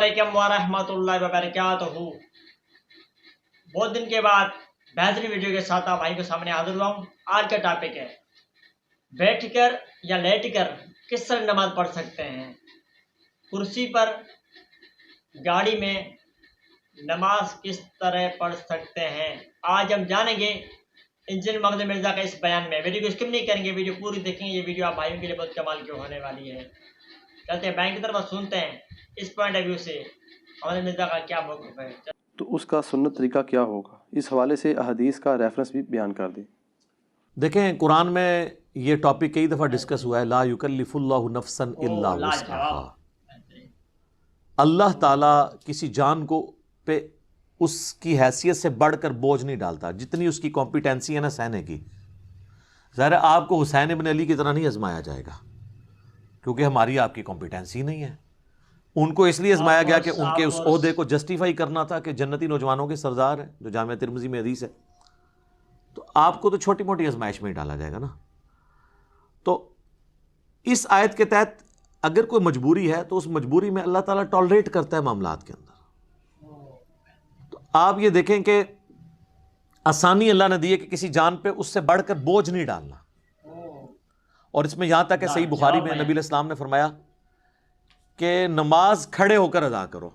علیکم ورحمۃ اللہ وبرکاتہ۔ بہت دن کے بعد بہترین ویڈیو کے ساتھ آپ بھائی کے سامنے حاضر ہوا ہوں۔ آج کا ٹاپک ہے بیٹھ کر یا لیٹ کر کس طرح نماز پڑھ سکتے ہیں، کرسی پر، گاڑی میں نماز کس طرح پڑھ سکتے ہیں۔ آج ہم جانیں گے انجینئر محمد مرزا کا اس بیان میں۔ ویڈیو کو اسکپ نہیں کریں گے، ویڈیو پوری دیکھیں گے۔ یہ ویڈیو آپ بھائیوں کے لیے بہت کمال کی ہونے والی ہے۔ چلتے ہیں بینک کی طرف سنتے ہیں اس پوائنٹ آف ویو سے محمد مرزا کا کیا موقف ہے۔ تو اس کا سنت طریقہ کیا ہوگا، اس حوالے سے احادیث کا ریفرنس بھی بیان کر دیں۔ دیکھیں قرآن میں یہ ٹاپک کئی دفعہ ڈسکس ہوا ہے، لا یکلف اللہ نفسا الا وسعہا۔ اللہ تعالیٰ کسی جان کو پہ اس کی حیثیت سے بڑھ کر بوجھ نہیں ڈالتا، جتنی اس کی کمپیٹنسی ہے نا سہنے کی۔ ظاہر ہے آپ کو حسین ابن علی کی طرح نہیں آزمایا جائے گا، کیونکہ ہماری آپ کی کمپیٹنسی نہیں ہے۔ ان کو اس لیے آزمایا گیا کہ ان کے اس عہدے کو جسٹیفائی کرنا تھا کہ جنتی نوجوانوں کے سردار ہیں، جو جامعہ ترمذی میں حدیث ہے۔ تو آپ کو تو چھوٹی موٹی آزمائش میں ہی ڈالا جائے گا نا۔ تو اس آیت کے تحت اگر کوئی مجبوری ہے تو اس مجبوری میں اللہ تعالیٰ ٹالریٹ کرتا ہے معاملات کے اندر۔ تو آپ یہ دیکھیں کہ آسانی اللہ نے دی ہے کہ کسی جان پہ اس سے بڑھ کر بوجھ نہیں ڈالنا۔ اور اس میں یہاں تک کہ صحیح بخاری میں نبی علیہ السلام نے فرمایا کہ نماز کھڑے ہو کر ادا کرو،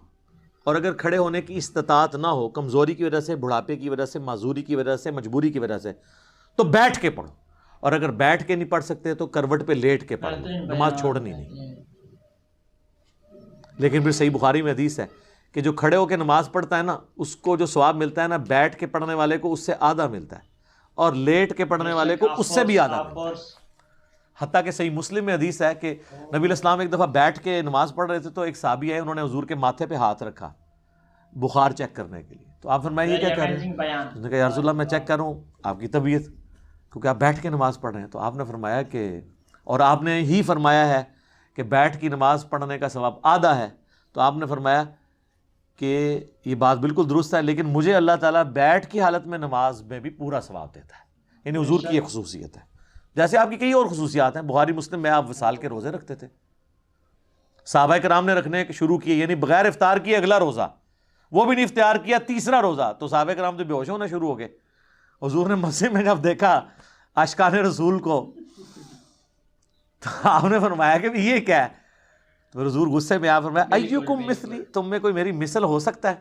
اور اگر کھڑے ہونے کی استطاعت نہ ہو، کمزوری کی وجہ سے، بڑھاپے کی وجہ سے، معذوری کی وجہ سے، مجبوری کی وجہ سے، تو بیٹھ کے پڑھو، اور اگر بیٹھ کے نہیں پڑھ سکتے تو کروٹ پہ لیٹ کے پڑھو، نماز چھوڑنی نہیں۔ لیکن پھر صحیح بخاری میں حدیث ہے کہ جو کھڑے ہو کے نماز پڑھتا ہے نا، اس کو جو ثواب ملتا ہے نا، بیٹھ کے پڑھنے والے کو اس سے آدھا ملتا ہے، اور لیٹ کے پڑھنے والے کو اس سے بھی آدھا ملتا ہے۔ حتیٰ کہ صحیح مسلم میں حدیث ہے کہ نبی علیہ السلام ایک دفعہ بیٹھ کے نماز پڑھ رہے تھے، تو ایک صحابی ہے، انہوں نے حضور کے ماتھے پہ ہاتھ رکھا بخار چیک کرنے کے لیے۔ تو آپ فرمائیں یہ کیا کر رہے ہیں؟ انہوں نے کہا یا رسول اللہ میں چیک کر رہا ہوں آپ کی طبیعت، کیونکہ آپ بیٹھ کے نماز پڑھ رہے ہیں۔ تو آپ نے فرمایا کہ، اور آپ نے ہی فرمایا ہے کہ بیٹھ کی نماز پڑھنے کا ثواب آدھا ہے، تو آپ نے فرمایا کہ یہ بات بالکل درست ہے، لیکن مجھے اللہ تعالیٰ بیٹھ کی حالت میں نماز میں بھی پورا ثواب دیتا ہے۔ یعنی حضور کی یہ خصوصیت ہے، جیسے آپ کی کئی اور خصوصیات ہیں۔ بخاری مسلم میں آپ وصال کے روزے رکھتے تھے، صحابہ کرام نے رکھنے شروع کیے، یعنی بغیر افطار کیے اگلا روزہ، وہ بھی نہیں افطار کیا تیسرا روزہ، تو صحابہ کرام تو بے ہوش ہونا شروع ہو گئے۔ حضور نے مسجد میں جب دیکھا عاشقان رسول کو، تو آپ نے فرمایا کہ یہ کیا ہے؟ تو حضور غصے میں آپ فرمایا ایکم مثلی، تم میں کوئی میری مثل ہو سکتا ہے؟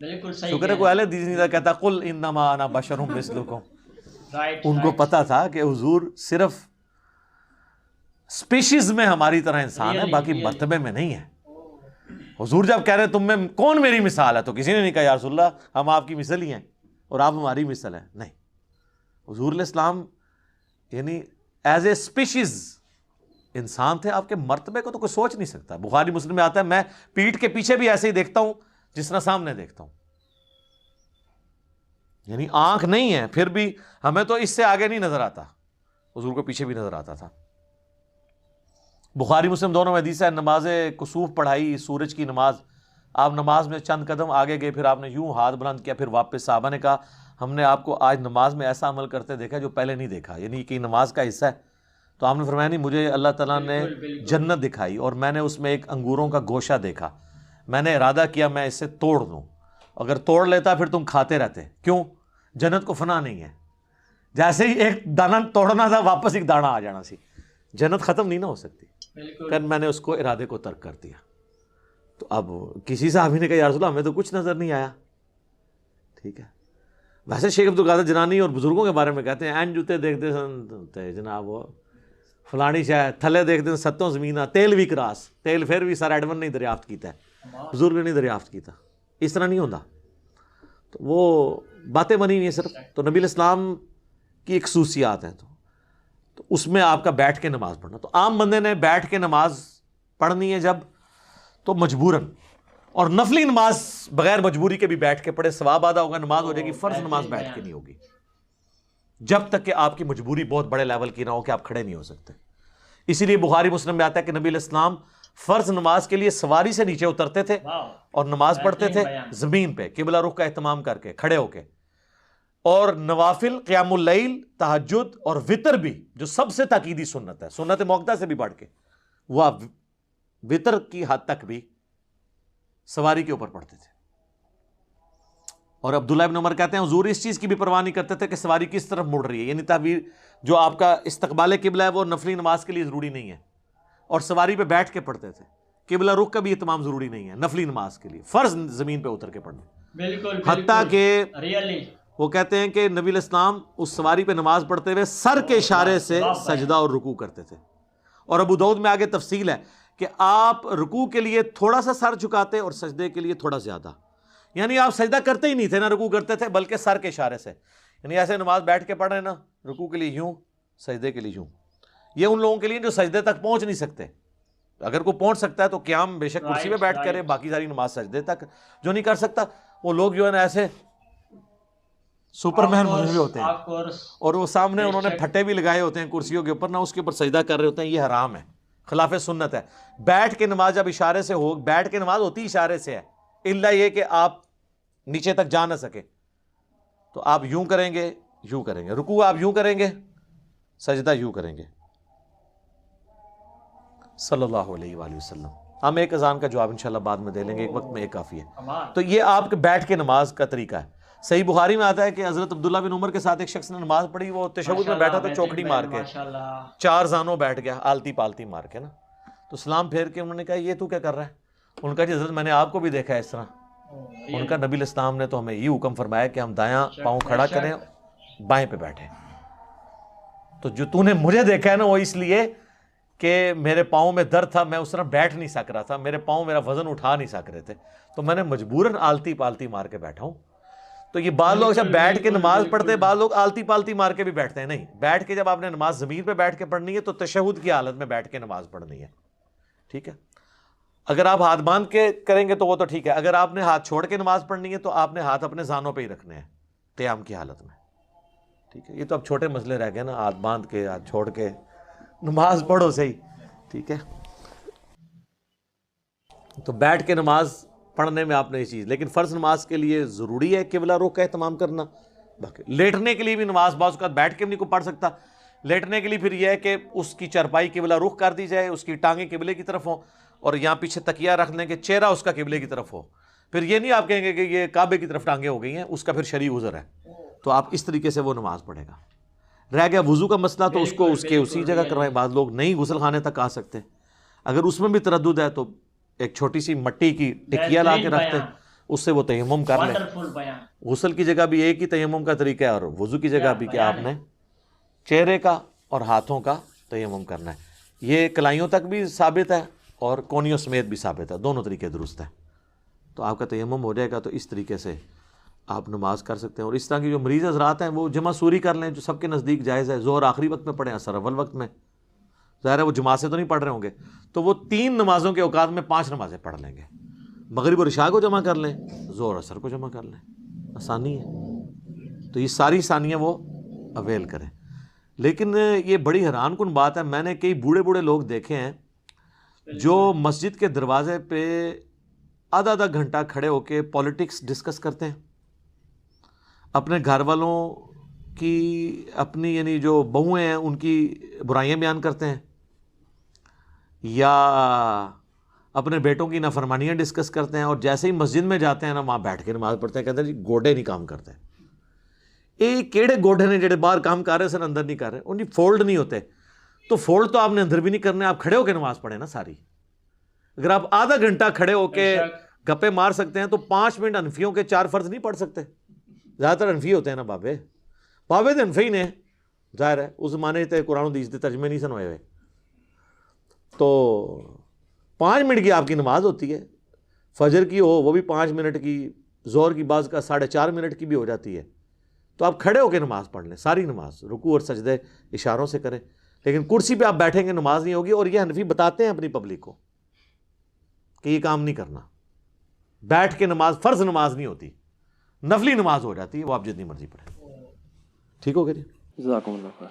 بالکل صحیح، شکر ہے کوئی اہل حدیث نہیں کہتا قل انما انا بشر مثلکم۔ ان کو پتا تھا کہ حضور صرف سپیشیز میں ہماری طرح انسان ہے، باقی مرتبے میں نہیں ہے۔ حضور جب کہہ رہے تم میں کون میری مثال ہے، تو کسی نے نہیں کہا یا رسول اللہ ہم آپ کی مثل ہی ہیں اور آپ ہماری مثل ہیں، نہیں۔ حضور علیہ السلام یعنی ایز اے سپیشیز انسان تھے، آپ کے مرتبے کو تو کوئی سوچ نہیں سکتا۔ بخاری مسلم میں آتا ہے میں پیٹھ کے پیچھے بھی ایسے ہی دیکھتا ہوں جس طرح سامنے دیکھتا ہوں، یعنی آنکھ نہیں ہے، پھر بھی ہمیں تو اس سے آگے نہیں نظر آتا، حضور کو پیچھے بھی نظر آتا تھا۔ بخاری مسلم دونوں میں حدیث ہے، نماز کسوف پڑھائی، سورج کی نماز، آپ نماز میں چند قدم آگے گئے، پھر آپ نے یوں ہاتھ بلند کیا، پھر واپس۔ صحابہ نے کہا ہم نے آپ کو آج نماز میں ایسا عمل کرتے دیکھا جو پہلے نہیں دیکھا، یعنی کہ نماز کا حصہ ہے۔ تو آپ نے فرمایا نہیں، مجھے اللہ تعالیٰ نے جنت دکھائی اور میں نے اس میں ایک انگوروں کا گوشہ دیکھا، میں نے ارادہ کیا میں اسے توڑ دوں، اگر توڑ لیتا پھر تم کھاتے رہتے، کیوں؟ جنت کو فنا نہیں ہے، جیسے ہی ایک دانہ توڑنا تھا واپس ایک دانہ آ جانا سی، جنت ختم نہیں نہ ہو سکتی، پھر میں نے اس کو ارادے کو ترک کر دیا۔ تو اب کسی صحابی نے کہا یا رسول اللہ ہمیں تو کچھ نظر نہیں آیا، ٹھیک ہے۔ ویسے شیخ عبد القادر جنانی اور بزرگوں کے بارے میں کہتے ہیں این جوتے دیکھتے سن جناب وہ فلانی شاہ تھلے دیکھتے ستوں زمینہ تیل بھی کراس، تیل پھر بھی سر ایڈمن نہیں دریافت کیتا ہے، حضور نے نہیں دریافت کیتا، اس طرح نہیں ہوتا۔ تو وہ باتیں بنی ہوئی ہیں صرف۔ تو نبی علیہ السلام کی ایک خصوصیات ہیں، تو اس میں آپ کا بیٹھ کے نماز پڑھنا۔ تو عام بندے نے بیٹھ کے نماز پڑھنی ہے جب، تو مجبوراً، اور نفلی نماز بغیر مجبوری کے بھی بیٹھ کے پڑھے، ثواب آدھا ہوگا، نماز ہو جائے گی۔ فرض نماز بیٹھ کے نہیں ہوگی جب تک کہ آپ کی مجبوری بہت بڑے لیول کی نہ ہو کہ آپ کھڑے نہیں ہو سکتے۔ اسی لیے بخاری مسلم میں آتا ہے کہ نبی علیہ السلام فرض نماز کے لیے سواری سے نیچے اترتے تھے اور نماز پڑھتے تھے زمین پہ قبلہ رخ کا اہتمام کر کے، کھڑے ہو کے۔ اور نوافل، قیام اللیل، تہجد اور وطر بھی، جو سب سے تاکیدی سنت ہے، سنت موقدہ سے بھی بڑھ کے، وہ وطر کی حد تک بھی سواری کے اوپر پڑھتے تھے. اور عبداللہ ابن عمر کہتے ہیں حضور اس چیز کی بھی پرواہ نہیں کرتے تھے کہ سواری کس طرف مڑ رہی ہے، یعنی تعبیر جو آپ کا استقبال قبلہ ہے وہ نفلی نماز کے لیے ضروری نہیں ہے، اور سواری پہ بیٹھ کے پڑھتے تھے. قبلہ رخ کا بھی اہتمام ضروری نہیں ہے نفلی نماز کے لیے، فرض زمین پہ اتر کے پڑھنا. بالکل حتیٰ کہ ریئلی وہ کہتے ہیں کہ نبی علیہ السلام اس سواری پہ نماز پڑھتے ہوئے سر کے اشارے سے سجدہ اور رکوع کرتے تھے. اور ابو داؤد میں آگے تفصیل ہے کہ آپ رکوع کے لیے تھوڑا سا سر جھکاتے اور سجدے کے لیے تھوڑا زیادہ، یعنی آپ سجدہ کرتے ہی نہیں تھے نہ رکوع کرتے تھے، بلکہ سر کے اشارے سے، یعنی ایسے نماز بیٹھ کے پڑھ رہے ہیں نا، رکوع کے لیے یوں، سجدے کے لیے یوں. یہ ان لوگوں کے لیے جو سجدے تک پہنچ نہیں سکتے. اگر کوئی پہنچ سکتا ہے تو قیام بے شک کرسی پہ بیٹھ کرے، باقی ساری نماز سجدے تک. جو نہیں کر سکتا وہ لوگ جو ہے نا ایسے سپر مین بنے ہوئے ہوتے ہیں، اور وہ سامنے انہوں نے پھٹے بھی لگائے ہوتے ہیں کرسیوں کے اوپر، نہ اس کے اوپر سجدہ کر رہے ہوتے ہیں. یہ حرام ہے، خلاف سنت ہے. بیٹھ کے نماز جب اشارے سے ہو، بیٹھ کے نماز ہوتی اشارے سے ہے، الا یہ کہ آپ نیچے تک جا نہ سکے تو آپ یوں کریں گے، یوں کریں گے. رکوع آپ یوں کریں گے، سجدہ یوں کریں گے. صلی اللہ علیہ وآلہ وسلم. ہم ایک اذان کا جواب انشاءاللہ بعد میں دے لیں گے، ایک وقت میں ایک کافی ہے. تو یہ آپ کے بیٹھ کے نماز کا طریقہ ہے. صحیح بخاری میں آتا ہے کہ حضرت عبداللہ بن عمر کے ساتھ ایک شخص نے نماز پڑھی، وہ تشہد میں بیٹھا تھا چوکڑی مار کے، 4 زانوں بیٹھ گیا آلتی پالتی مار کے نا. تو سلام پھیر کے انہوں نے کہا یہ تو کیا کر رہا ہے؟ ان کا جی حضرت میں نے آپ کو بھی دیکھا ہے اس طرح. ان کا نبی علیہ السلام نے تو ہمیں یہ حکم فرمایا کہ ہم دایاں پاؤں کھڑا کریں، بائیں پہ بیٹھیں. تو جو تو نے مجھے دیکھا ہے نا وہ اس لیے کہ میرے پاؤں میں درد تھا، میں اس طرح بیٹھ نہیں سک رہا تھا، میرے پاؤں میرا وزن اٹھا نہیں سک رہے تھے، تو میں نے مجبوراً آلتی پالتی مار کے بیٹھا ہوں. تو یہ بعض لوگ جب بیٹھ کے نماز پڑھتے ہیں، بعض لوگ آلتی پالتی مار کے بھی بیٹھتے ہیں. نہیں، بیٹھ کے جب آپ نے نماز زمین پہ بیٹھ کے پڑھنی ہے تو تشہد کی حالت میں بیٹھ کے نماز پڑھنی ہے. ٹھیک ہے. اگر آپ ہاتھ باندھ کے کریں گے تو وہ تو ٹھیک ہے. اگر آپ نے ہاتھ چھوڑ کے نماز پڑھنی ہے تو آپ نے ہاتھ اپنے زانوں پہ ہی رکھنے ہیں قیام کی حالت میں. ٹھیک ہے. یہ تو اب چھوٹے مسئلے رہ گئے نا، ہاتھ باندھ کے ہاتھ چھوڑ کے نماز پڑھو صحیح. ٹھیک ہے. تو بیٹھ کے نماز پڑھنے میں آپ نے یہ چیز، لیکن فرض نماز کے لیے ضروری ہے قبلہ رخ کا اہتمام کرنا. باقی لیٹنے کے لیے بھی نماز بعض اوقات بیٹھ کے بھی نہیں کوئی پڑھ سکتا. لیٹنے کے لیے پھر یہ ہے کہ اس کی چرپائی قبلہ رخ کر دی جائے، اس کی ٹانگیں قبلے کی طرف ہوں، اور یہاں پیچھے تکیہ رکھ لیں کہ چہرہ اس کا قبلے کی طرف ہو. پھر یہ نہیں آپ کہیں گے کہ یہ کعبے کی طرف ٹانگیں ہو گئی ہیں، اس کا پھر شرعی عذر ہے. تو آپ اس طریقے سے وہ نماز پڑھے گا. رہ گیا وضو کا مسئلہ تو اس کو اس کے اسی جگہ کروائیں. بعض لوگ نہیں غسل خانے تک آ سکتے، اگر اس میں بھی تردد ہے تو ایک چھوٹی سی مٹی کی ٹکیا لا کے رکھتے ہیں، اس سے وہ تیمم کر لیں. غسل کی جگہ بھی ایک ہی تیمم کا طریقہ ہے، اور وضو کی جگہ بھی کہ آپ نے چہرے کا اور ہاتھوں کا تیمم کرنا ہے. یہ کلائیوں تک بھی ثابت ہے اور کونیوں سمیت بھی ثابت ہے، دونوں طریقے درست ہیں. تو آپ کا تیمم ہو جائے گا تو اس طریقے سے آپ نماز کر سکتے ہیں. اور اس طرح کی جو مریض حضرات ہیں وہ جمع سوری کر لیں، جو سب کے نزدیک جائز ہے. ظہر آخری وقت میں پڑھیں، عصر اول وقت میں. ظاہر ہے وہ جماعت سے تو نہیں پڑھ رہے ہوں گے، تو وہ 3 نمازوں کے اوقات میں 5 نمازیں پڑھ لیں گے. مغرب اور عشاء کو جمع کر لیں، ظہر عصر کو جمع کر لیں. آسانی ہے. تو یہ ساری ثانیہ وہ اویل کریں. لیکن یہ بڑی حیران کن بات ہے، میں نے کئی بوڑھے بوڑھے لوگ دیکھے ہیں جو مسجد کے دروازے پہ آدھا گھنٹہ کھڑے ہو کے پولیٹکس ڈسکس کرتے ہیں، اپنے گھر والوں کی، اپنی یعنی جو بہویں ہیں ان کی برائیاں بیان کرتے ہیں، یا اپنے بیٹوں کی نافرمانیاں ڈسکس کرتے ہیں. اور جیسے ہی مسجد میں جاتے ہیں نا، وہاں بیٹھ کے نماز پڑھتے ہیں، کہتے ہیں جی گوڈے نہیں کام کرتے. کیڑے گوڈے نے جڑے باہر کام کر رہے سن اندر نہیں کر رہے، ان کی فولڈ نہیں ہوتے. تو فولڈ تو آپ نے اندر بھی نہیں کرنے، آپ کھڑے ہو کے نماز پڑھیں نا ساری. اگر آپ آدھا گھنٹہ کھڑے ہو کے گپے مار سکتے ہیں تو 5 منٹ انفیوں کے 4 فرض نہیں پڑھ سکتے. زیادہ تر انفی ہوتے ہیں نا بابے تو انفی نے، ظاہر ہے اس زمانے تے قرآن و حدیث کے ترجمے نہیں سن ہوئے ہوئے. تو 5 منٹ کی آپ کی نماز ہوتی ہے. فجر کی ہو وہ بھی 5 منٹ کی، ظہر کی بعض کا 4.5 منٹ کی بھی ہو جاتی ہے. تو آپ کھڑے ہو کے نماز پڑھ لیں ساری نماز، رکوع اور سجدے اشاروں سے کریں. لیکن کرسی پہ آپ بیٹھیں گے نماز نہیں ہوگی. اور یہ حنفی بتاتے ہیں اپنی پبلک کو کہ یہ کام نہیں کرنا. بیٹھ کے نماز فرض نماز نہیں ہوتی، نفلی نماز ہو جاتی ہے، وہ آپ جتنی مرضی پڑھیں. ٹھیک ہو گیا جی. جزاکم اللہ خیر.